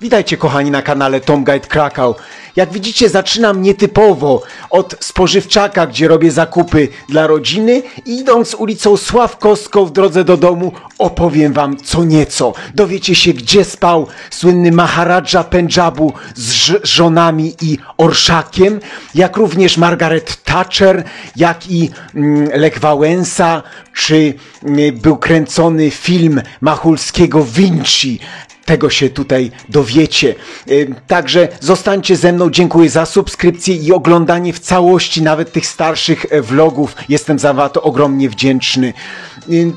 Witajcie kochani na kanale Tom Guide Krakau. Jak widzicie, zaczynam nietypowo od spożywczaka, gdzie robię zakupy dla rodziny i idąc ulicą Sławkowską w drodze do domu opowiem wam co nieco. Dowiecie się, gdzie spał słynny Maharadża Pendżabu z żonami i orszakiem, jak również Margaret Thatcher, jak i Lech Wałęsa, czy był kręcony film Machulskiego Vinci. Tego się tutaj dowiecie. Także zostańcie ze mną. Dziękuję za subskrypcję i oglądanie w całości, nawet tych starszych vlogów. Jestem za to ogromnie wdzięczny.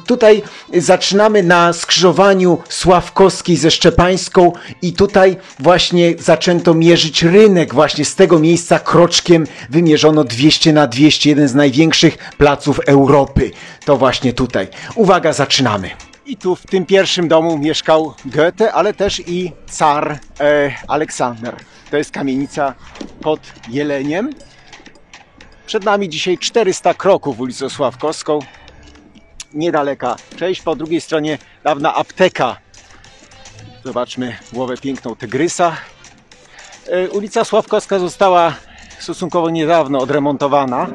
Tutaj zaczynamy na skrzyżowaniu Sławkowskiej ze Szczepańską i tutaj właśnie zaczęto mierzyć rynek. Właśnie z tego miejsca kroczkiem wymierzono 200 na 200, jeden z największych placów Europy. To właśnie tutaj. Uwaga, zaczynamy. I tu w tym pierwszym domu mieszkał Goethe, ale też i car Aleksander. To jest kamienica pod Jeleniem. Przed nami dzisiaj 400 kroków ulicą Sławkowską. Niedaleka przejść. Po drugiej stronie dawna apteka. Zobaczmy głowę piękną tygrysa. Ulica Sławkowska została stosunkowo niedawno odremontowana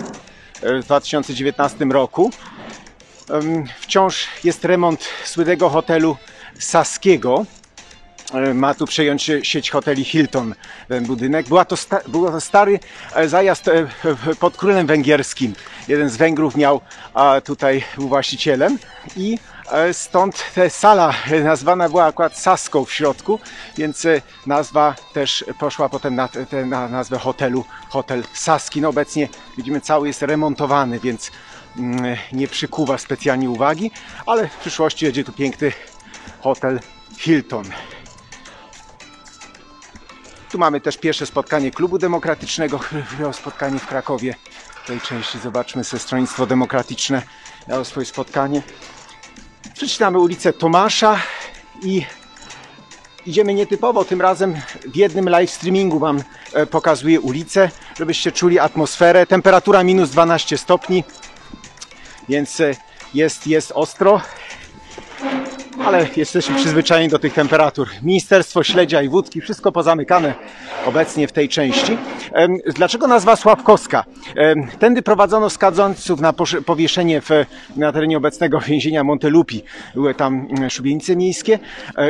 w 2019 roku. Wciąż jest remont słynnego hotelu Saskiego. Ma tu przejąć sieć hoteli Hilton ten budynek. Był to stary zajazd pod królem węgierskim. Jeden z Węgrów tutaj był właścicielem i stąd ta sala nazwana była akurat Saską w środku, więc nazwa też poszła potem na nazwę hotelu, Hotel Saski. No obecnie widzimy, cały jest remontowany, więc nie przykuwa specjalnie uwagi, ale w przyszłości będzie tu piękny hotel Hilton. Tu mamy też pierwsze spotkanie Klubu Demokratycznego, spotkanie w Krakowie. W tej części zobaczmy sobie Stronnictwo Demokratyczne miało swoje spotkanie. Przecinamy ulicę Tomasza i idziemy nietypowo. Tym razem w jednym live streamingu wam pokazuję ulicę, żebyście czuli atmosferę. Temperatura minus 12 stopni. Więc jest ostro, ale jesteśmy przyzwyczajeni do tych temperatur. Ministerstwo Śledzia i Wódki, wszystko pozamykane obecnie w tej części. Dlaczego nazwa Sławkowska? Tędy prowadzono skazańców na powieszenie na terenie obecnego więzienia Montelupi. Były tam szubienice miejskie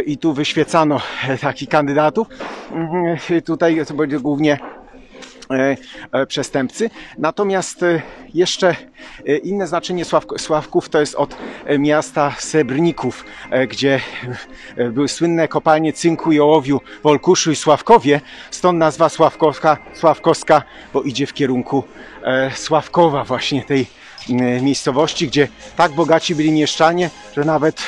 i tu wyświecano takich kandydatów. Tutaj to będzie głównie przestępcy. Natomiast jeszcze inne znaczenie Sławków to jest od miasta Srebrników, gdzie były słynne kopalnie cynku i ołowiu w Olkuszu i Sławkowie. Stąd nazwa Sławkowska, bo idzie w kierunku Sławkowa, właśnie tej miejscowości, gdzie tak bogaci byli mieszczanie, że nawet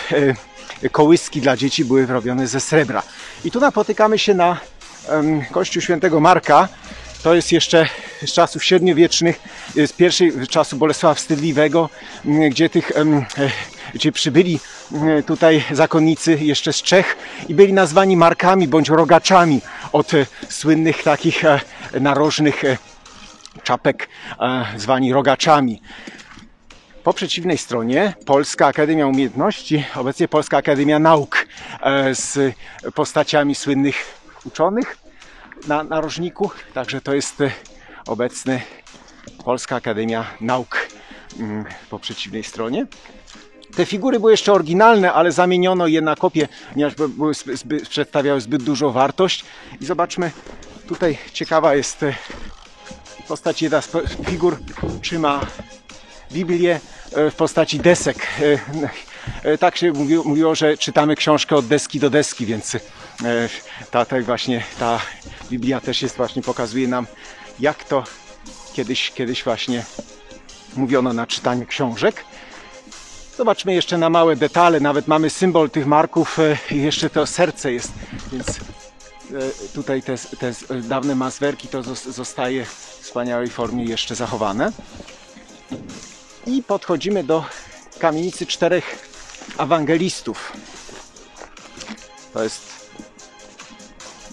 kołyski dla dzieci były robione ze srebra. I tu napotykamy się na kościół świętego Marka. To jest jeszcze z czasów średniowiecznych, z pierwszych czasów Bolesława Wstydliwego, gdzie przybyli tutaj zakonnicy jeszcze z Czech i byli nazwani Markami bądź Rogaczami od słynnych takich narożnych czapek zwani Rogaczami. Po przeciwnej stronie Polska Akademia Umiejętności, obecnie Polska Akademia Nauk z postaciami słynnych uczonych na narożniku, także to jest obecny Polska Akademia Nauk po przeciwnej stronie. Te figury były jeszcze oryginalne, ale zamieniono je na kopie, ponieważ przedstawiały zbyt dużą wartość. I zobaczmy, tutaj ciekawa jest postać, jedna z figur trzyma Biblię w postaci desek. Tak się mówiło, że czytamy książkę od deski do deski, więc ta Biblia też jest właśnie, pokazuje nam, jak to kiedyś właśnie mówiono na czytanie książek. Zobaczmy jeszcze na małe detale, nawet mamy symbol tych marków i jeszcze to serce jest, więc tutaj te dawne mazwerki to zostaje w wspaniałej formie jeszcze zachowane. I podchodzimy do kamienicy 4 ewangelistów.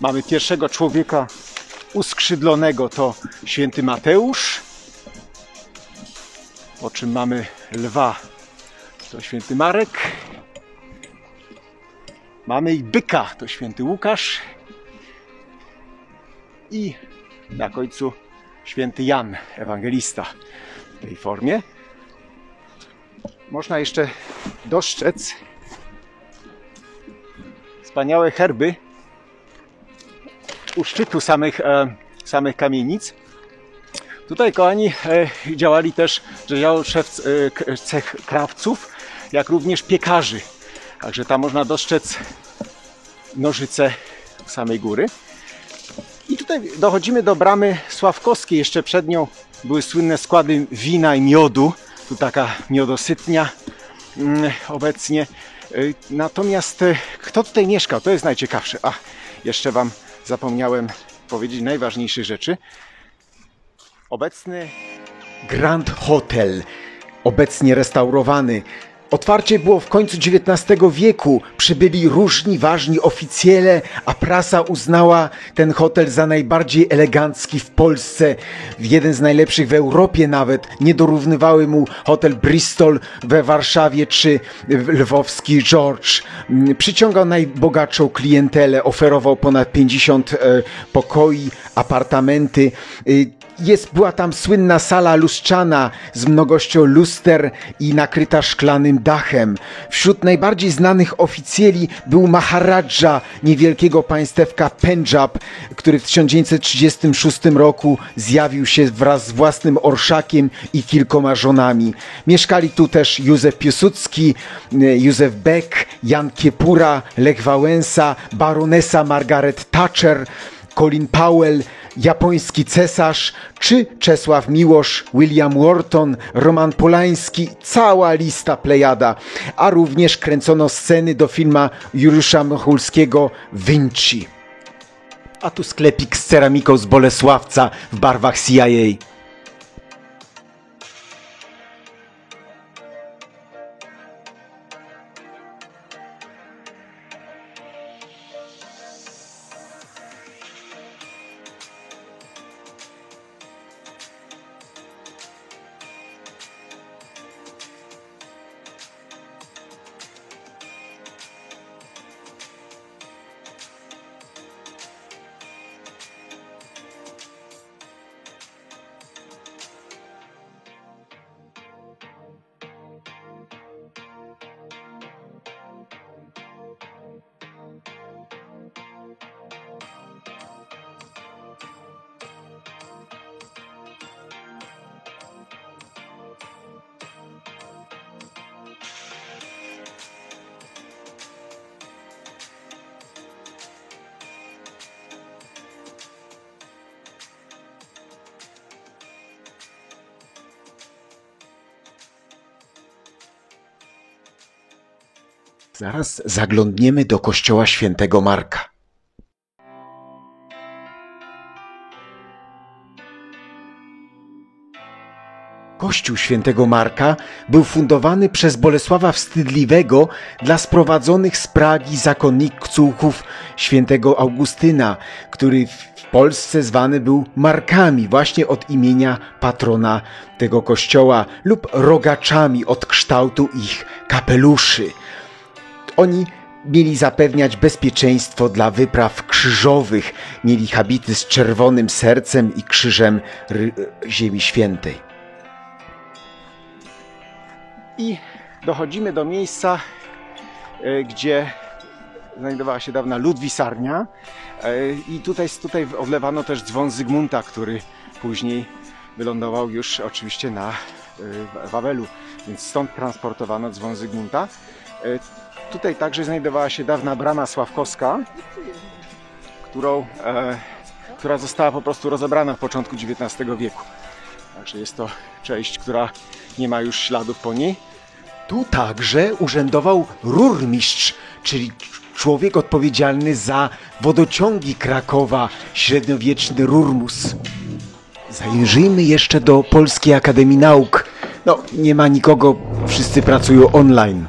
Mamy pierwszego człowieka uskrzydlonego, to święty Mateusz, po czym mamy lwa, to święty Marek, mamy i byka, to święty Łukasz, I na końcu święty Jan Ewangelista w tej formie. Można jeszcze dostrzec wspaniałe herby u szczytu samych kamienic. Tutaj, kochani, działali też cech krawców, jak również piekarzy. Także tam można dostrzec nożyce samej góry. I tutaj dochodzimy do bramy Sławkowskiej. Jeszcze przed nią były słynne składy wina i miodu. Tu taka miodosytnia obecnie. Natomiast kto tutaj mieszkał? To jest najciekawsze. A, jeszcze Wam zapomniałem powiedzieć najważniejszych rzeczy. Obecny Grand Hotel, obecnie restaurowany. Otwarcie było w końcu XIX wieku. Przybyli różni ważni oficjele, a prasa uznała ten hotel za najbardziej elegancki w Polsce. Jeden z najlepszych w Europie nawet. Nie dorównywały mu hotel Bristol we Warszawie czy lwowski George. Przyciągał najbogatszą klientelę, oferował ponad 50 pokoi, apartamenty. Była tam słynna sala lustrzana z mnogością luster i nakryta szklanym dachem. Wśród najbardziej znanych oficjeli był Maharadża niewielkiego państewka Pendżab, który w 1936 roku zjawił się wraz z własnym orszakiem i kilkoma żonami. Mieszkali tu też Józef Piłsudski, Józef Beck, Jan Kiepura, Lech Wałęsa, baronesa Margaret Thatcher, Colin Powell, japoński cesarz, czy Czesław Miłosz, William Wharton, Roman Polański, cała lista plejada, a również kręcono sceny do filmu Juliusza Mocholskiego Vinci. A tu sklepik z ceramiką z Bolesławca w barwach CIA. Zaraz zaglądniemy do kościoła świętego Marka. Kościół świętego Marka był fundowany przez Bolesława Wstydliwego dla sprowadzonych z Pragi zakonniców świętego Augustyna, który w Polsce zwany był Markami właśnie od imienia patrona tego kościoła lub rogaczami od kształtu ich kapeluszy. Oni mieli zapewniać bezpieczeństwo dla wypraw krzyżowych, mieli habity z czerwonym sercem i krzyżem Ziemi Świętej. I dochodzimy do miejsca, gdzie znajdowała się dawna ludwisarnia i tutaj odlewano też dzwon Zygmunta, który później wylądował już oczywiście na Wawelu, więc stąd transportowano dzwon Zygmunta. Tutaj także znajdowała się dawna brama Sławkowska, która została po prostu rozebrana w początku XIX wieku. Także jest to część, która nie ma już śladów po niej. Tu także urzędował rurmistrz, czyli człowiek odpowiedzialny za wodociągi Krakowa, średniowieczny Rurmus. Zajrzyjmy jeszcze do Polskiej Akademii Nauk. No, nie ma nikogo, wszyscy pracują online.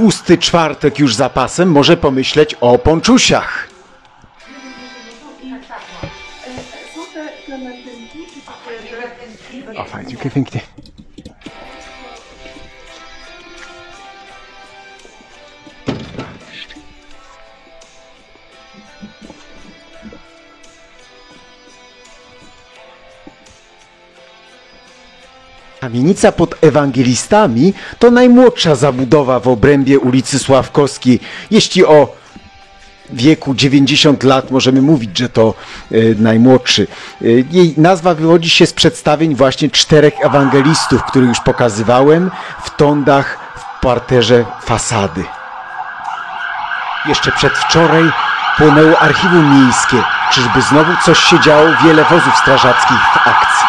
tłusty czwartek już za pasem, może pomyśleć o ponczusiach. Są te klementynki, czy takie... O, fajnie, pięknie. Kamienica pod Ewangelistami to najmłodsza zabudowa w obrębie ulicy Sławkowskiej. Jeśli o wieku 90 lat możemy mówić, że to najmłodszy. Jej nazwa wywodzi się z przedstawień właśnie 4 ewangelistów, których już pokazywałem w tondach w parterze fasady. Jeszcze przedwczoraj płonęło archiwum miejskie. Czyżby znowu coś się działo? Wiele wozów strażackich w akcji.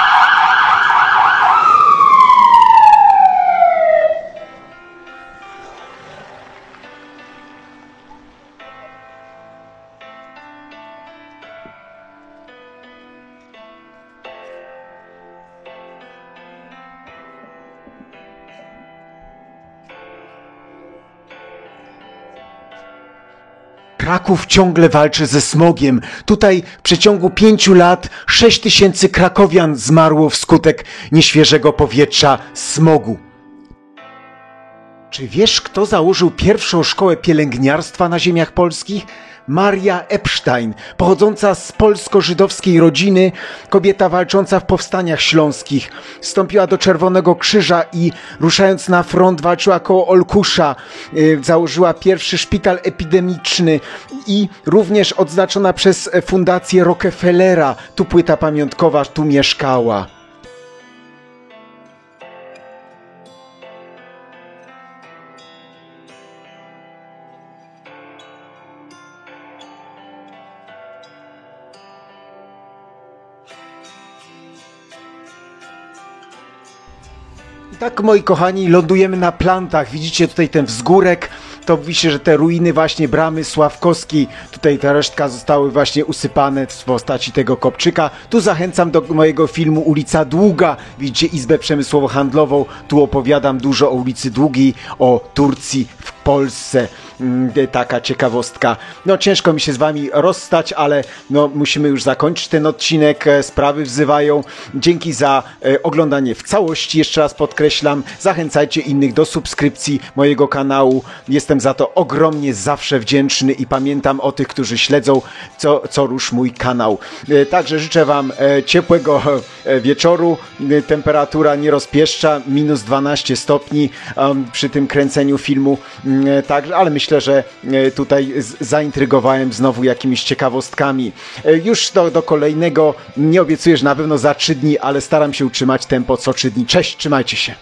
Kraków ciągle walczy ze smogiem. Tutaj w przeciągu 5 lat 6000 krakowian zmarło wskutek nieświeżego powietrza, smogu. Czy wiesz, kto założył pierwszą szkołę pielęgniarstwa na ziemiach polskich? Maria Epstein, pochodząca z polsko-żydowskiej rodziny, kobieta walcząca w powstaniach śląskich. Wstąpiła do Czerwonego Krzyża i ruszając na front walczyła koło Olkusza. Założyła pierwszy szpital epidemiczny i również odznaczona przez fundację Rockefellera. Tu płyta pamiątkowa, tu mieszkała. Tak, moi kochani, lądujemy na plantach. Widzicie tutaj ten wzgórek. To mówi się, że te ruiny właśnie bramy Sławkowskiej, tutaj ta resztka zostały właśnie usypane w postaci tego kopczyka. Tu zachęcam do mojego filmu Ulica Długa. Widzicie izbę przemysłowo-handlową. Tu opowiadam dużo o ulicy Długiej, o Turcji w Polsce. Taka ciekawostka. No ciężko mi się z wami rozstać, ale no musimy już zakończyć ten odcinek. Sprawy wzywają. Dzięki za oglądanie w całości. Jeszcze raz podkreślam, zachęcajcie innych do subskrypcji mojego kanału. Jestem za to ogromnie zawsze wdzięczny i pamiętam o tych, którzy śledzą co rusz mój kanał. Także życzę wam ciepłego wieczoru. Temperatura nie rozpieszcza, minus 12 stopni przy tym kręceniu filmu. Także, ale myślę, że tutaj zaintrygowałem znowu jakimiś ciekawostkami. Już do kolejnego, nie obiecuję, że na pewno za 3 dni, ale staram się utrzymać tempo co 3 dni. Cześć, trzymajcie się.